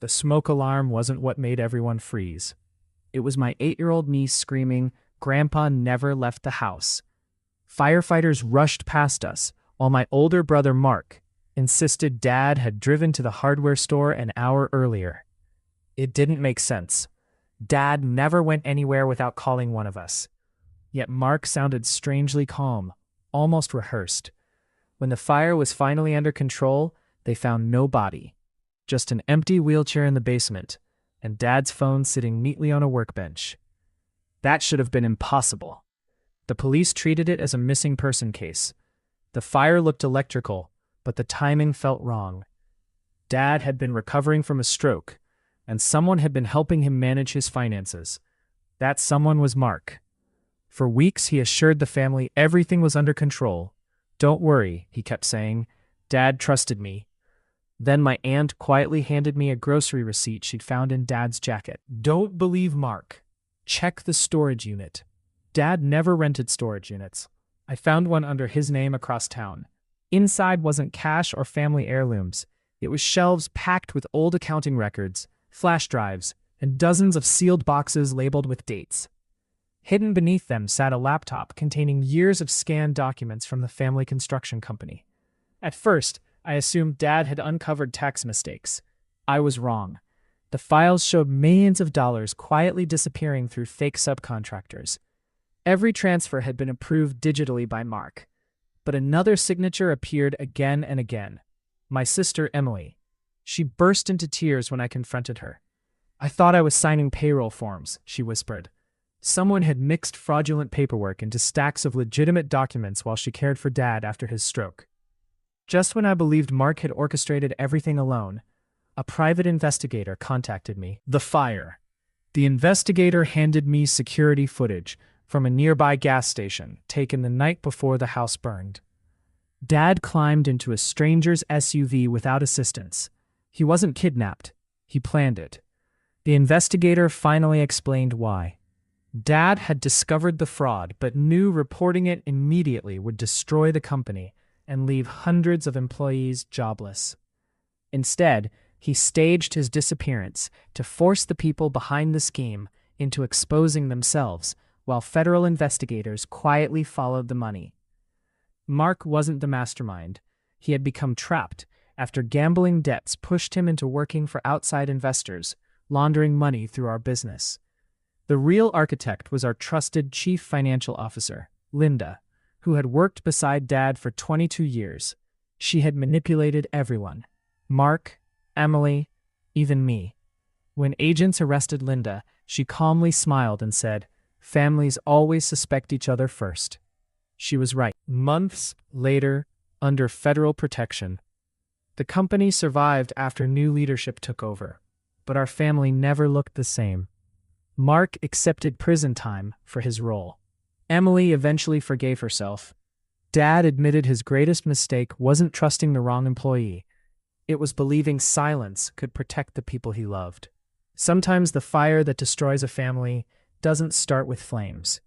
The smoke alarm wasn't what made everyone freeze. It was my 8-year-old niece screaming, "Grandpa never left the house." Firefighters rushed past us, while my older brother Mark insisted Dad had driven to the hardware store an hour earlier. It didn't make sense. Dad never went anywhere without calling one of us. Yet Mark sounded strangely calm, almost rehearsed. When the fire was finally under control, they found no body, just an empty wheelchair in the basement, and Dad's phone sitting neatly on a workbench. That should have been impossible. The police treated it as a missing person case. The fire looked electrical, but the timing felt wrong. Dad had been recovering from a stroke, and someone had been helping him manage his finances. That someone was Mark. For weeks he assured the family everything was under control. "Don't worry," he kept saying. "Dad trusted me." Then my aunt quietly handed me a grocery receipt she'd found in Dad's jacket. "Don't believe Mark. Check the storage unit." Dad never rented storage units. I found one under his name across town. Inside wasn't cash or family heirlooms. It was shelves packed with old accounting records, flash drives, and dozens of sealed boxes labeled with dates. Hidden beneath them sat a laptop containing years of scanned documents from the family construction company. At first, I assumed Dad had uncovered tax mistakes. I was wrong. The files showed millions of dollars quietly disappearing through fake subcontractors. Every transfer had been approved digitally by Mark. But another signature appeared again and again. My sister, Emily. She burst into tears when I confronted her. "I thought I was signing payroll forms," she whispered. Someone had mixed fraudulent paperwork into stacks of legitimate documents while she cared for Dad after his stroke. Just when I believed Mark had orchestrated everything alone, a private investigator contacted me. The fire. The investigator handed me security footage from a nearby gas station taken the night before the house burned. Dad climbed into a stranger's SUV without assistance. He wasn't kidnapped. He planned it. The investigator finally explained why. Dad had discovered the fraud, but knew reporting it immediately would destroy the company and leave hundreds of employees jobless. Instead, he staged his disappearance to force the people behind the scheme into exposing themselves, while federal investigators quietly followed the money. Mark wasn't the mastermind. He had become trapped after gambling debts pushed him into working for outside investors, laundering money through our business. The real architect was our trusted chief financial officer, Linda, who had worked beside Dad for 22 years. She had manipulated everyone. Mark, Emily, even me. When agents arrested Linda, she calmly smiled and said, "Families always suspect each other first." She was right. Months later, under federal protection, the company survived after new leadership took over, but our family never looked the same. Mark accepted prison time for his role. Emily eventually forgave herself. Dad admitted his greatest mistake wasn't trusting the wrong employee. It was believing silence could protect the people he loved. Sometimes the fire that destroys a family doesn't start with flames.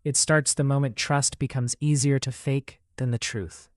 It starts the moment trust becomes easier to fake than the truth.